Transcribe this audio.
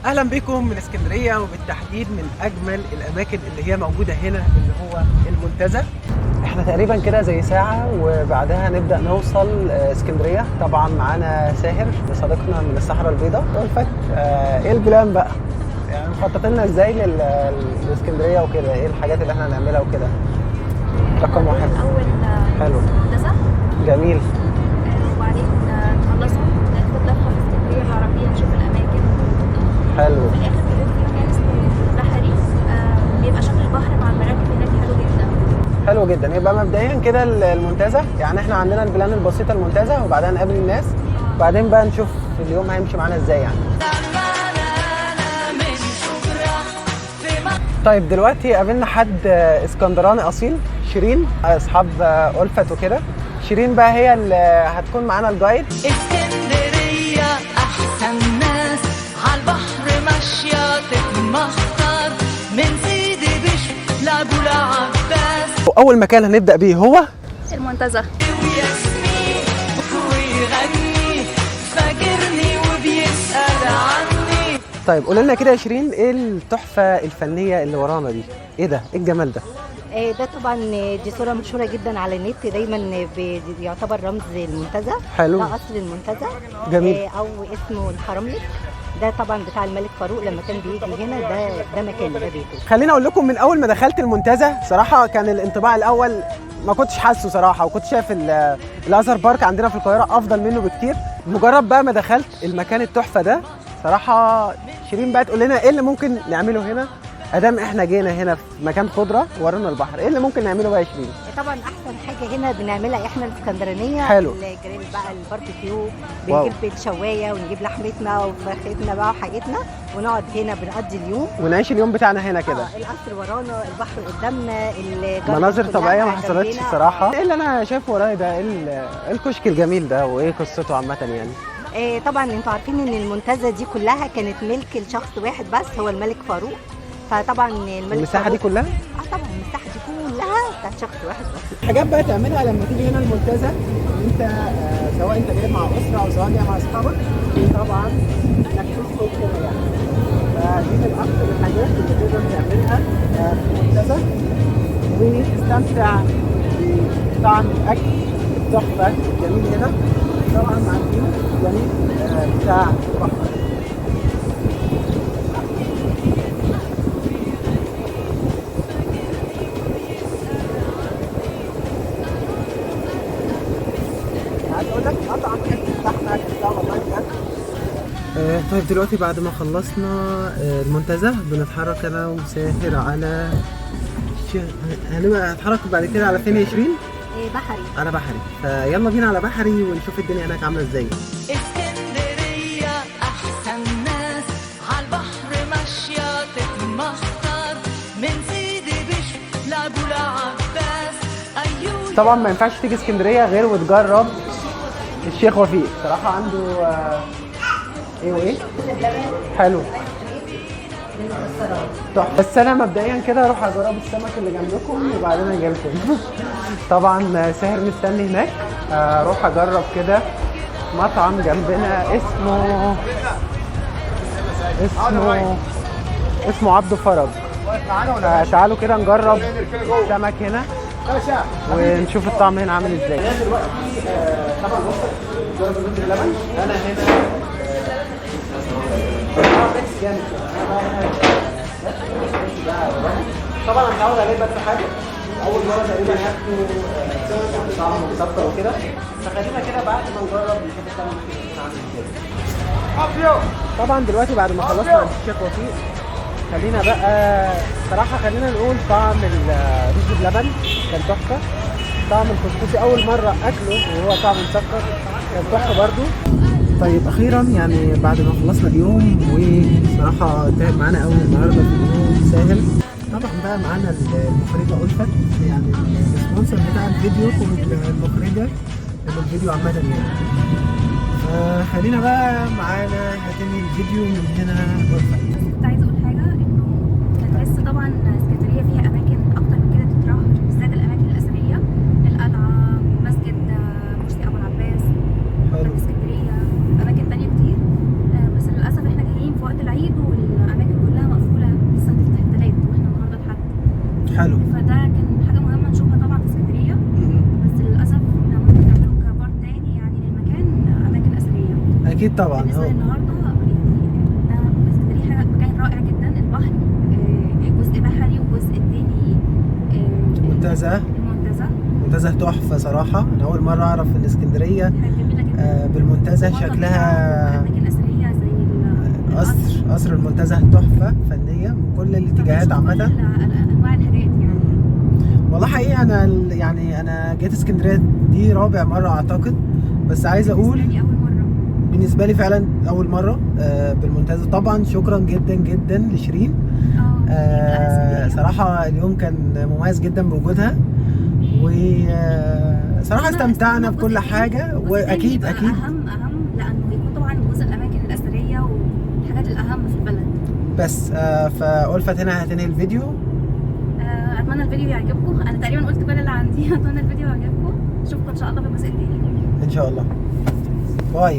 اهلا بكم من اسكندريه، وبالتحديد من اجمل الاماكن اللي هي موجوده هنا اللي هو المنتزه. احنا تقريبا كده زي ساعه وبعدها نبدا نوصل اسكندريه. طبعا معانا ساهر صديقنا من الصحراء البيضاء والفت. ايه البلان بقى؟ يعني مخطط لنا ازاي لاسكندريه وكده؟ ايه الحاجات اللي احنا هنعملها وكده؟ رقم واحد اول حلو المنتزه. جميل. وبعدين نخلصه ناخد لفه في اسكندريه العربيه نشوف الاماكن. حلو وفي الاخر بيكون في مكان اسمه بحري، بيبقى شكل البحر مع المراكب هناك حلو جدا. حلو جدا. يبقى مبدئيا كده المنتزه، يعني احنا عندنا البلان البسيطه المنتزه، وبعدين نقابل الناس، وبعدين بقى نشوف اليوم هيمشي معانا ازاي يعني. طيب دلوقتي قابلنا حد اسكندراني اصيل، شيرين، اصحاب ألفت وكده. شيرين بقى هي اللي هتكون معانا الجايد. اسكندرية أحسن ناس عالبحر ماشية تتمخطر من سيدي بشر لأبو العباس. واول مكان هنبدا بيه هو المنتزه. وياسمين ويغني فاكرني وبيسأل عني. طيب قول لنا كده يا شيرين، ايه التحفه الفنيه اللي ورانا دي؟ ايه ده؟ ايه الجمال ده؟ ده طبعا دي صورة مشهورة جدا على النت، دايما بيعتبر رمز المنتزه. حلو. ده أصل المنتزه. جميل. أو اسمه الحرملك. ده طبعا بتاع الملك فاروق لما كان بيجي هنا، ده مكانه، ده بيته. خليني اقول لكم، من اول ما دخلت المنتزه صراحه كان الانطباع الاول ما كنتش حاسه صراحه، وكنت شايف الازهر بارك عندنا في القاهره افضل منه بكتير. مجرد بقى ما دخلت المكان التحفه ده صراحه، شيرين بقى تقول لنا ايه اللي ممكن نعمله هنا ادام احنا جينا هنا في مكان خضره ورانا البحر. ايه اللي ممكن نعمله بقى يا شيرين؟ طبعا احسن حاجه هنا بنعملها احنا الاسكندرانيه. حلو. الجريل بقى، الباربيكيو، واو. بنجيب الشوايه ونجيب لحمتنا وفرختنا بقى وحاجتنا، ونقعد هنا بنقضي اليوم. ونعيش اليوم بتاعنا هنا كده. القصر ورانا، البحر قدامنا، الجردل مناظر كلها طبيعيه ما حصلتش جنبنا. الصراحه. ايه اللي انا شايفه ورايا ده؟ ايه الكشك الجميل ده، وايه قصته عامه يعني؟ طبعا انتوا عارفين ان المنتزه دي كلها كانت ملك لشخص واحد بس، هو الملك فاروق. فطبعا الملك المساحه دي فاروق، كلها؟ طبعا المساحه دي كلها بتاعت شخص واحد بس. حاجات بقى تعملها لما تيجي هنا المنتزه، انت سواء انت جاي مع اسره او سواء جاي مع اصحابك، طبعا انك تدخل كده يعني. فدي من اكثر الحاجات اللي تقدر تعملها في المنتزه، وتستمتع بطعم الاكل التحفه الجميل هنا، طبعا مع الفيو الجميل بتاع البحر. طيب دلوقتي بعد ما خلصنا المنتزه، بنتحرك انا وساهر على هنتحرك بعد كده على فين يا شيرين؟ بحري. على بحري. فيلا بينا على بحري ونشوف الدنيا هناك عامله ازاي. اسكندرية أحسن ناس عالبحر ماشية تتمخطر من سيدي بشر لأبو العباس. أيوة طبعا ما ينفعش تيجي اسكندريه غير وتجرب الشيخ وفيق. صراحه عنده ايه وايه؟ حلو تحفه. بس انا مبدئيا كده اروح اجرب السمك اللي جنبكم وبعدين اجي لكم. طبعا ساهر مستني هناك. اروح اجرب كده مطعم جنبنا اسمه عبد فرج. تعالوا كده نجرب سمك هنا ونشوف الطعم هنا عامل ازاي. انا دلوقتي طبعا جرب الرز بلبن. انا هنا جامد. طبعا انا متعود عليه، بس حاجه اول مره تقريبا هاكله طعمه مسكر وكده، فخلينا كده بعد ما نجرب نشوف الطعم عامل ازاي. طبعا دلوقتي بعد ما خلصنا عند الشيخ وفيق، خلينا بقى صراحه خلينا نقول طعم الرز بلبن كان تحفه. طعم الكسكسي اول مره اكله وهو طعم مسكر كان تحفه برده. طيب اخيرا يعني بعد ما خلصنا اليوم، وصراحه تعب معانا قوي النهارده في اليوم ساهل. طبعا بقى معانا المخرجه ألفت، يعني السبونسر بتاع الفيديو والمخرجه للفيديو عامه يعني. فخلينا بقى معانا هتنهي الفيديو من هنا ألفت. كنت عايزه اقول حاجه، انه بحس طبعا اسكندريه فيها اماكن اكتر من كده تتراح، بالذات الاماكن الاثريه، القلعه، مسجد مرسي ابو العباس، اسكندريه، اماكن تانية كتير. بس للاسف احنا جايين في وقت العيد حلو. فده كان حاجه مهمه نشوفها طبعا في اسكندريه، مم. بس للاسف لو ممكن نعمله كبارت تاني يعني للمكان اماكن اثريه. اكيد طبعا. بالنسبه للنهارده يعني ده اسكندريه حاجه مكان رائع جدا. البحر جزء بحري والجزء التاني منتزه المنتزه تحفه صراحه. انا اول مره اعرف ان اسكندريه حاجه جميله جدا. بالمنتزه ومعظم شكلها اماكن اثريه زي قصر المنتزه تحفه فنيه من كل الاتجاهات عامه. كل انواع الحاجات يعني. والله حقيقي انا جيت اسكندريه دي رابع مره اعتقد، بس عايز اقول بالنسبة لي اول مره. بالنسبه لي فعلا اول مره بالمنتزه. طبعا شكرا جدا جدا لشيرين. صراحه اليوم كان مميز جدا بوجودها، وصراحه استمتعنا بكل حاجه. واكيد اهم لانه بيكون طبعا جزء الاماكن الاثريه والحاجات الاهم في البلد. بس فألفت هنا هتنهي الفيديو. اتمنى الفيديو يعجبكم. انا تقريبا قلت كل اللي عندي. اتمنى الفيديو يعجبكم. اشوفكم ان شاء الله في الجزء الثاني ان شاء الله. باي.